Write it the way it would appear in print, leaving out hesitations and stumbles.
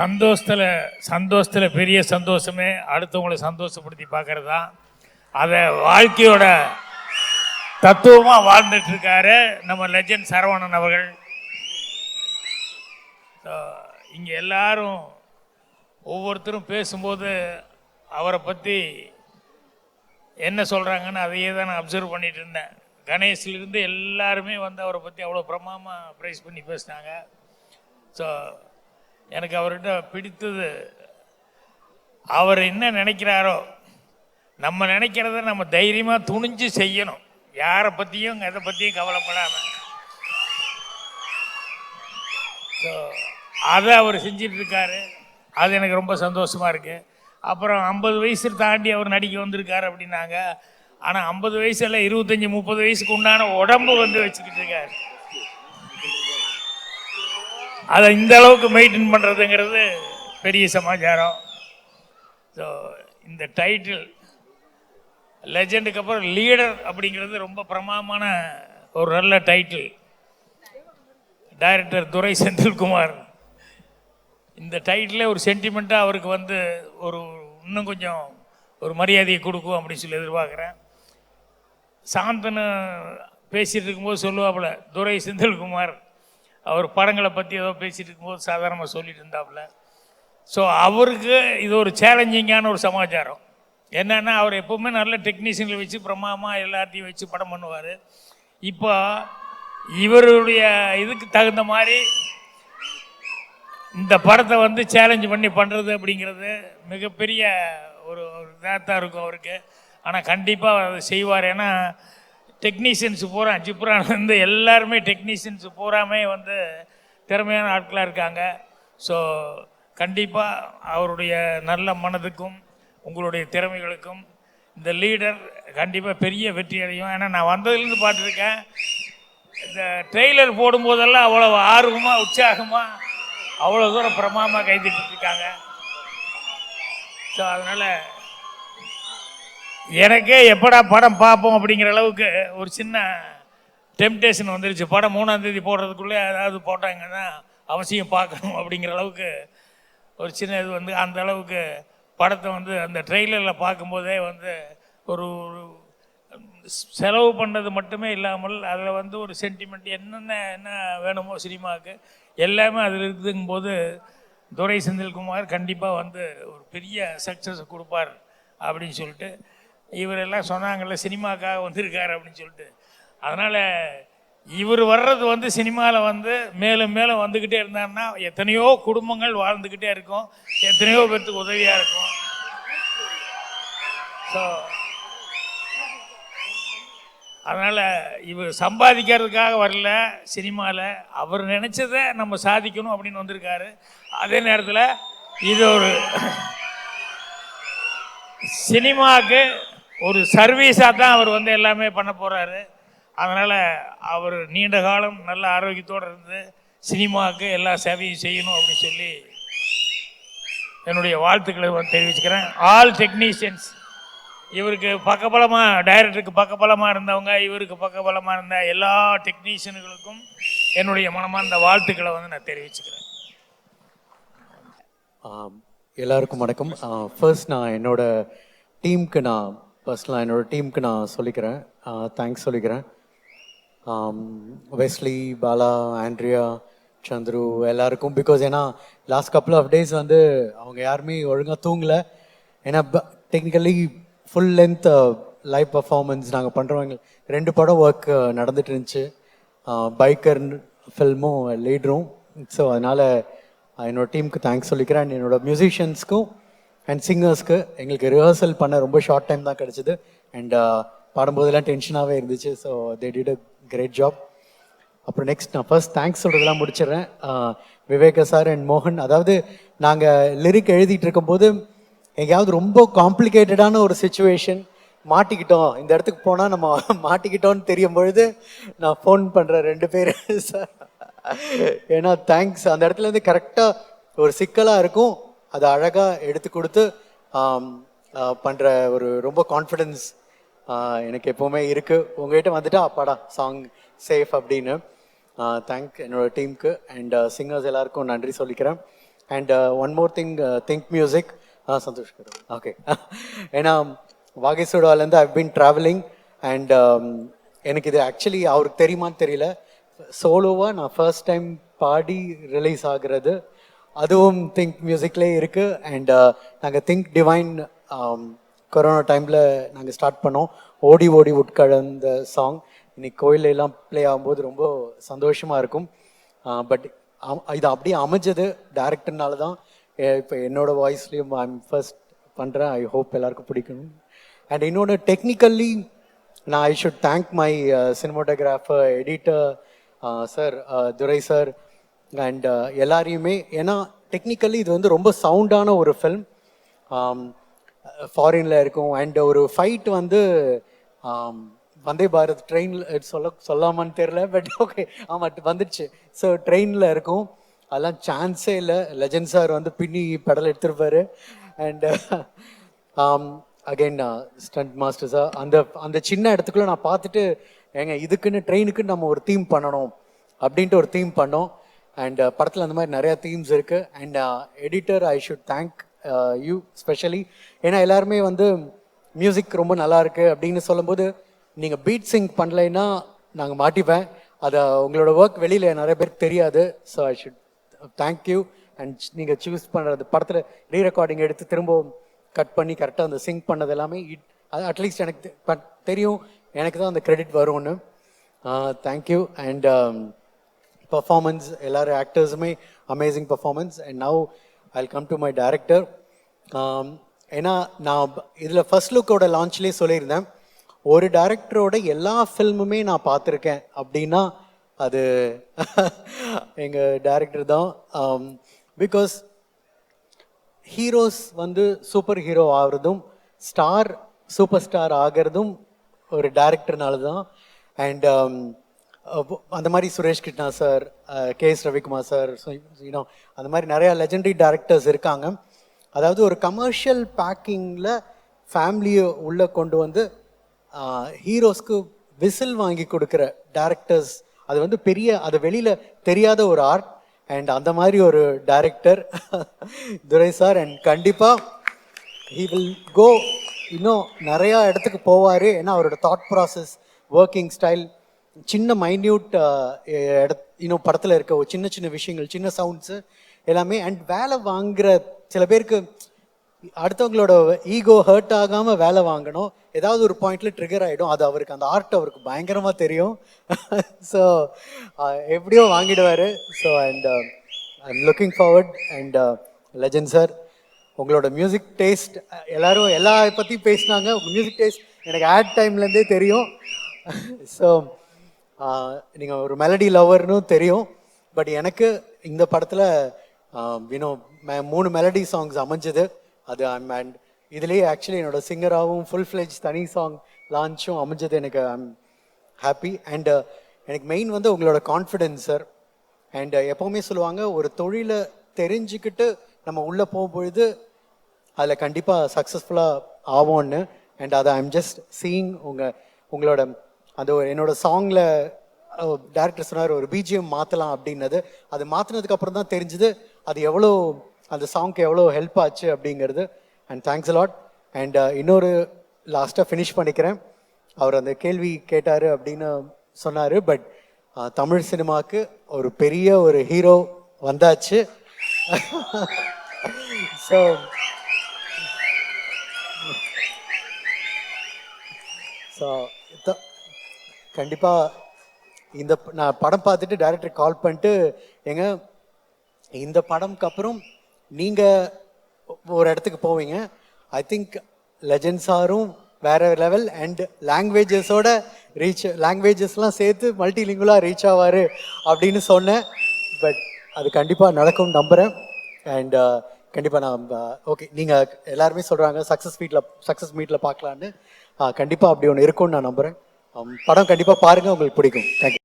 சந்தோஷத்தில் பெரிய சந்தோஷமே அடுத்தவங்களை சந்தோஷப்படுத்தி பார்க்கறது தான். அதை வாழ்க்கையோட தத்துவமாக வாழ்ந்துட்டு இருக்காரு நம்ம லெஜண்ட் சரவணன் அவர்கள். இங்கே எல்லாரும் ஒவ்வொருத்தரும் பேசும்போது அவரை பற்றி என்ன சொல்கிறாங்கன்னு அதையே தான் நான் அப்சர்வ் பண்ணிட்டு இருந்தேன். கணேஷ்லேருந்து எல்லாருமே வந்து அவரை பற்றி அவ்வளோ பிரமாதமாக ப்ரைஸ் பண்ணி பேசினாங்க. ஸோ எனக்கு அவர்கிட்ட பிடித்தது அவர் என்ன நினைக்கிறாரோ நம்ம நினைக்கிறத நம்ம தைரியமாக துணிஞ்சு செய்யணும், யாரை பற்றியும் எதை பற்றியும் கவலைப்படாமல். ஸோ அதை அவர் செஞ்சிட்ருக்காரு, அது எனக்கு ரொம்ப சந்தோஷமாக இருக்குது. அப்புறம் 50 வயசு தாண்டி அவர் நடிக்க வந்திருக்காரு அப்படின்னாங்க. ஆனால் 50 வயசில் 25-30 வயசுக்கு உண்டான உடம்பு வந்து வச்சுக்கிட்டு இருக்காரு. அதை இந்த அளவுக்கு மெயின்டைன் பண்ணுறதுங்கிறது பெரிய சமாச்சாரம். ஸோ இந்த டைட்டில் லெஜண்டுக்கு அப்புறம் லீடர் அப்படிங்கிறது ரொம்ப பிரமாதமான ஒரு நல்ல டைட்டில். டைரக்டர் துரை செந்தில்குமார் இந்த டைட்டிலே ஒரு சென்டிமெண்ட்டாக அவருக்கு வந்து இன்னும் கொஞ்சம் ஒரு மரியாதையை கொடுக்கும் அப்படின்னு சொல்லி எதிர்பார்க்குறேன். சாந்தனு பேசிகிட்டு இருக்கும்போது சொல்லுவாப்புல, துரை செந்தில்குமார் அவர் படங்களை பற்றி ஏதோ பேசிகிட்டு இருக்கும்போது சாதாரணமாக சொல்லிட்டு இருந்தாப்புல. ஸோ அவருக்கு இது ஒரு சேலஞ்சிங்கான ஒரு சமாச்சாரம். என்னென்னா அவர் எப்போவுமே நல்ல டெக்னீஷியன்களை வச்சு பிரமாதமாக எல்லாத்தையும் வச்சு படம் பண்ணுவார். இப்போ இவருடைய இதுக்கு தகுந்த மாதிரி இந்த படத்தை வந்து சேலஞ்ச் பண்ணி பண்ணுறது அப்படிங்கிறது மிகப்பெரிய ஒரு இதாக தான் இருக்கும் அவருக்கு. ஆனால் கண்டிப்பாக அதை செய்வார். ஏன்னா டெக்னீஷியன்ஸு பூரா ஜிப்ரான்லேருந்து எல்லாருமே டெக்னீஷியன்ஸு பூராமே வந்து திறமையான ஆட்களாக இருக்காங்க. ஸோ கண்டிப்பாக அவருடைய நல்ல மனதுக்கும் உங்களுடைய திறமைகளுக்கும் இந்த லீடர் கண்டிப்பாக பெரிய வெற்றி அடையும். ஏன்னா நான் வந்ததுலேருந்து பார்த்துருக்கேன், இந்த ட்ரெய்லர் போடும்போதெல்லாம் அவ்வளோ ஆர்வமாக உற்சாகமாக அவ்வளோ தூரம் பிரமாதமாக கைதிட்டுருக்காங்க. ஸோ அதனால் எனக்கே எப்படா படம் பார்ப்போம் அப்படிங்கிற அளவுக்கு ஒரு சின்ன டெம்டேஷன் வந்துருச்சு. படம் 3ஆம் தேதி போடுறதுக்குள்ளே ஏதாவது போட்டாங்கன்னா அவசியம் பார்க்கணும் அப்படிங்கிற அளவுக்கு ஒரு சின்ன இது வந்து அந்த அளவுக்கு படத்தை வந்து அந்த ட்ரெய்லரில் பார்க்கும்போதே வந்து ஒரு செலவு பண்ணது மட்டுமே இல்லாமல் அதில் வந்து ஒரு சென்டிமெண்ட் என்ன வேணுமோ சினிமாவுக்கு எல்லாமே அதில் இருக்குதுங்கும்போது துரை செந்தில்குமார் கண்டிப்பாக வந்து ஒரு பெரிய சக்ஸஸ் கொடுப்பார் அப்படின்னு சொல்லிட்டு இவரெல்லாம் சொன்னாங்கள்ல சினிமாக்காக வந்திருக்கார் அப்படின்னு சொல்லிட்டு. அதனால் இவர் வர்றது வந்து சினிமாவில் வந்து மேலும் மேலும் வந்துக்கிட்டே இருந்தாருன்னா எத்தனையோ குடும்பங்கள் வாழ்ந்துக்கிட்டே இருக்கும், எத்தனையோ பேர்த்துக்கு உதவியாக இருக்கும். ஸோ அதனால் இவர் சம்பாதிக்கிறதுக்காக வரல சினிமாவில், அவர் நினச்சதை நம்ம சாதிக்கணும் அப்படின்னு வந்திருக்காரு. அதே நேரத்தில் இது ஒரு சினிமாவுக்கு ஒரு சர்வீஸாக தான் அவர் வந்து எல்லாமே பண்ண போகிறாரு. அதனால் அவர் நீண்ட காலம் நல்ல ஆரோக்கியத்தோடு இருந்து சினிமாவுக்கு எல்லா சேவையும் செய்யணும் அப்படின்னு சொல்லி என்னுடைய வாழ்த்துக்களை தெரிவிச்சுக்கிறேன். ஆல் டெக்னீஷியன்ஸ், இவருக்கு பக்கபலமாக டைரக்டருக்கு பக்கபலமாக இருந்தவங்க, இவருக்கு பக்கபலமாக இருந்த எல்லா டெக்னீஷியன்களுக்கும் என்னுடைய மனமார்ந்த வாழ்த்துக்களை வந்து நான் தெரிவிச்சுக்கிறேன். எல்லாருக்கும் வணக்கம். ஃபர்ஸ்ட் நான் என்னோட டீமுக்கு நான் சொல்லிக்கிறேன், தேங்க்ஸ் சொல்லிக்கிறேன். வெஸ்லி, பாலா, ஆண்ட்ரியா, சந்துரு எல்லாருக்கும். பிகாஸ் ஏன்னா லாஸ்ட் கப்புள் ஆஃப் டேஸ் வந்து அவங்க யாருமே ஒழுங்காக தூங்கலை. ஏன்னா technically full length live performance நாங்கள் பண்ணுறவங்க 2 படம் ஒர்க் நடந்துட்டு இருந்துச்சு, பைக்கர் ஃபில்மும் லீடரும். ஸோ அதனால் என்னோடய டீமுக்கு தேங்க்ஸ் சொல்லிக்கிறேன். அண்ட் என்னோடய மியூசிஷியன்ஸ்க்கும் அண்ட் சிங்கர்ஸ்க்கு எங்களுக்கு ரிஹர்சல் பண்ண ரொம்ப ஷார்ட் டைம் தான் கிடச்சிது. அண்ட் பாடும்போதெல்லாம் டென்ஷனாகவே இருந்துச்சு. So they did a great job. அப்புறம் நெக்ஸ்ட் நான் ஃபர்ஸ்ட் தேங்க்ஸ் சொல்கிறதெல்லாம் முடிச்சிடுறேன். விவேக சார் அண்ட் மோகன், அதாவது நாங்கள் லிரிக் எழுதிட்டு இருக்கும்போது எங்கேயாவது ரொம்ப காம்ப்ளிகேட்டடான ஒரு சுச்சுவேஷன் மாட்டிக்கிட்டோம், இந்த இடத்துக்கு போனால் நம்ம மாட்டிக்கிட்டோன்னு தெரியும் பொழுது நான் ஃபோன் பண்ணுறேன் 2 பேர் சார். ஏன்னா தேங்க்ஸ், அந்த இடத்துலேருந்து கரெக்டாக ஒரு சிக்கலாக இருக்கும், அதை அழகாக எடுத்து கொடுத்து பண்ணுற ஒரு ரொம்ப கான்ஃபிடென்ஸ் எனக்கு எப்போவுமே இருக்குது. உங்கள்கிட்ட வந்துட்டு அப்பாடா சாங் சேஃப் அப்படின்னு. தேங்க் என்னோடய டீமுக்கு அண்ட் சிங்கர்ஸ் எல்லாருக்கும் நன்றி சொல்லிக்கிறேன். And one more thing, Think Music. Santhosh okay. ஏன்னா வாகேஸ்வடாலேருந்து ஐ பீன் ட்ராவலிங் அண்ட் எனக்கு இது ஆக்சுவலி அவருக்கு தெரியுமான்னு தெரியல, சோலோவாக நான் ஃபர்ஸ்ட் டைம் பாடி ரிலீஸ் ஆகுறது, அதுவும் திங்க் மியூசிக்லேயே இருக்குது. அண்ட் நாங்கள் திங்க் டிவைன் கொரோனா டைமில் நாங்கள் ஸ்டார்ட் பண்ணோம். ஓடி ஓடி உட்கழந்த சாங் இன்னைக்கு கோயிலெல்லாம் ப்ளே ஆகும்போது ரொம்ப சந்தோஷமாக இருக்கும். பட் இது அப்படியே அமைஞ்சது டேரக்டர்னால தான். இப்போ என்னோட வாய்ஸ்லேயும் ஐம் ஃபர்ஸ்ட் பண்ணுறேன். ஐ ஹோப் எல்லாருக்கும் பிடிக்கணும். அண்ட் இன்னொன்று டெக்னிக்கல்லி நான் I should thank my cinematographer, editor sir, Durai sir and எல்லாரையுமே. ஏன்னா டெக்னிக்கலி இது வந்து ரொம்ப சவுண்டான ஒரு ஃபில்ம், ஃபாரினில் இருக்கும். அண்ட் ஒரு ஃபைட் வந்து வந்தே பாரத் ட்ரெயினில் சொல்லாமான்னு தெரில, பட் ஓகே ஆமாம் வந்துடுச்சு. ஸோ ட்ரெயினில் இருக்கும், அதெல்லாம் சான்ஸே இல்லை. லெஜண்ட் சார் வந்து பின்னி பெடல் எடுத்துருப்பாரு. அண்ட் அகைன் ஸ்டண்ட் மாஸ்டர்ஸாக அந்த சின்ன இடத்துக்குள்ளே நான் பார்த்துட்டு, ஏங்க இதுக்குன்னு ட்ரெயினுக்குன்னு நம்ம ஒரு தீம் பண்ணணும் அப்படின்ட்டு ஒரு தீம் பண்ணோம். அண்ட் படத்தில் அந்த மாதிரி நிறையா தீம்ஸ் இருக்குது. And editor I should thank you specially. ஏன்னா எல்லாருமே வந்து மியூசிக் ரொம்ப நல்லா இருக்கு அப்படின்னு சொல்லும்போது, நீங்கள் பீட் சிங்க் பண்ணலைன்னா நாங்கள் மாட்டிப்பேன். அதை உங்களோட ஒர்க் வெளியில் நிறைய பேருக்கு தெரியாது. So I should thank you. And நீங்கள் சூஸ் பண்ணுறது, படத்தில் ரீ ரெக்கார்டிங் எடுத்து திரும்ப கட் பண்ணி கரெக்டாக அந்த சிங்க் பண்ணது எல்லாமே அது அட்லீஸ்ட் எனக்கு தெரியும், எனக்கு தான் அந்த கிரெடிட் வரும்னு. தேங்க்யூ. அண்ட் பர்ஃபார்மன்ஸ் எல்லாரும் ஆக்டர்ஸுமே amazing performance. And now I come to my director. ஏன்னா நான் இதில் ஃபர்ஸ்ட் லுக்கோட லான்ச்லேயே சொல்லியிருந்தேன், ஒரு டைரக்டரோட எல்லா ஃபில்முமே நான் பார்த்துருக்கேன் அப்படின்னா அது எங்கள் டைரக்டர் தான். பிகாஸ் ஹீரோஸ் வந்து சூப்பர் ஹீரோ ஆகிறதும் ஸ்டார் சூப்பர் ஸ்டார் ஆகிறதும் ஒரு டைரக்டர்னால தான். அண்ட் அந்த மாதிரி Suresh Krishna sir, KS Ravikumar sir, you know அந்த மாதிரி நிறையா லெஜெண்டரி டைரக்டர்ஸ் இருக்காங்க. அதாவது ஒரு கமர்ஷியல் பேக்கிங்கில் ஃபேமிலியை உள்ளே கொண்டு வந்து ஹீரோஸ்க்கு விசில் வாங்கி கொடுக்குற டைரக்டர்ஸ், அது வந்து பெரிய, அது வெளியில் தெரியாத ஒரு ஆர்ட். அண்ட் அந்த மாதிரி ஒரு டைரக்டர் துரை சார். அண்ட் கண்டிப்பாக ஹீ வில் கோ, இன்னும் நிறையா இடத்துக்கு போவார். ஏன்னா அவரோட தாட் ப்ராசஸ், ஒர்க்கிங் ஸ்டைல், சின்ன மைன்யூட் இன்னும் படத்தில் இருக்க ஒரு சின்ன சின்ன விஷயங்கள், சின்ன சவுண்ட்ஸு எல்லாமே. அண்ட் வேலை வாங்குற சில பேருக்கு அடுத்தவங்களோட ஈகோ ஹர்ட் ஆகாமல் வேலை வாங்கணும், ஏதாவது ஒரு பாயிண்ட்ல ட்ரிகர் ஆகிடும். அது அவருக்கு, அந்த ஆர்ட் அவருக்கு பயங்கரமாக தெரியும். ஸோ எப்படியோ வாங்கிடுவார். So and I am looking forward. And legend sir, உங்களோட மியூசிக் டேஸ்ட் எல்லாரும் எல்லா பற்றியும் பேசினாங்க. உங்கள் மியூசிக் டேஸ்ட் எனக்கு ஆட் டைம்லேருந்தே தெரியும். ஸோ நீங்கள் ஒரு மெலடி லவர்னு தெரியும். பட் எனக்கு இந்த படத்தில் யூனோ 3 மெலடி சாங்ஸ் அமைஞ்சது. அது அண்ட் இதுலேயே ஆக்சுவலி என்னோட சிங்கராகவும் ஃபுல் ஃப்ளெஜ் தனி சாங் லான்ச்சும் அமைஞ்சது. எனக்கு ஐம் ஹாப்பி. அண்ட் எனக்கு மெயின் வந்து உங்களோட கான்ஃபிடென்ஸ் சார். அண்ட் எப்போவுமே சொல்லுவாங்க, ஒரு தொழிலை தெரிஞ்சுக்கிட்டு நம்ம உள்ளே போகும்பொழுது அதில் கண்டிப்பாக சக்ஸஸ்ஃபுல்லாக ஆவோன்னு. அண்ட் அதை ஐம் ஜஸ்ட் சீயிங் உங்களோட அந்த என்னோட சாங்கில் டேரக்டர் சொன்னார் ஒரு பிஜிஎம் மாற்றலாம் அப்படின்னது. அது மாற்றினதுக்கப்புறம் தான் தெரிஞ்சுது அது எவ்வளோ, அந்த சாங்க்கு எவ்வளோ ஹெல்ப் ஆச்சு அப்படிங்கிறது. And thanks a lot. அண்ட் இன்னொரு லாஸ்ட்டாக ஃபினிஷ் பண்ணிக்கிறேன். அவர் அந்த கேள்வி கேட்டார் அப்படின்னு சொன்னார். பட் தமிழ் சினிமாவுக்கு ஒரு பெரிய ஒரு ஹீரோ வந்தாச்சு. ஸோ கண்டிப்பாக இந்த நான் படம் பார்த்துட்டு டைரக்டர் கால் பண்ணிட்டு, எங்க இந்த படம்க்கு அப்புறம் நீங்கள் ஒரு இடத்துக்கு போவீங்க, ஐ திங்க் லெஜண்ட் சாரும் வேற லெவல் அண்ட் லாங்குவேஜஸோட லாங்குவேஜஸ்லாம் சேர்த்து மல்டிலிங்குவலாக ரீச் ஆவார் அப்படின்னு சொன்னேன். பட் அது கண்டிப்பாக நடக்கும்னு நம்புகிறேன். அண்ட் கண்டிப்பாக நான் ஓகே, நீங்கள் எல்லாருமே சொல்கிறாங்க சக்ஸஸ் மீட்டில் பார்க்கலான்னு. கண்டிப்பாக அப்படி ஒன்று இருக்கும்னு நான் நம்புகிறேன். படம் கண்டிப்பாக பாருங்கள், உங்களுக்கு பிடிக்கும். தேங்க்யூ.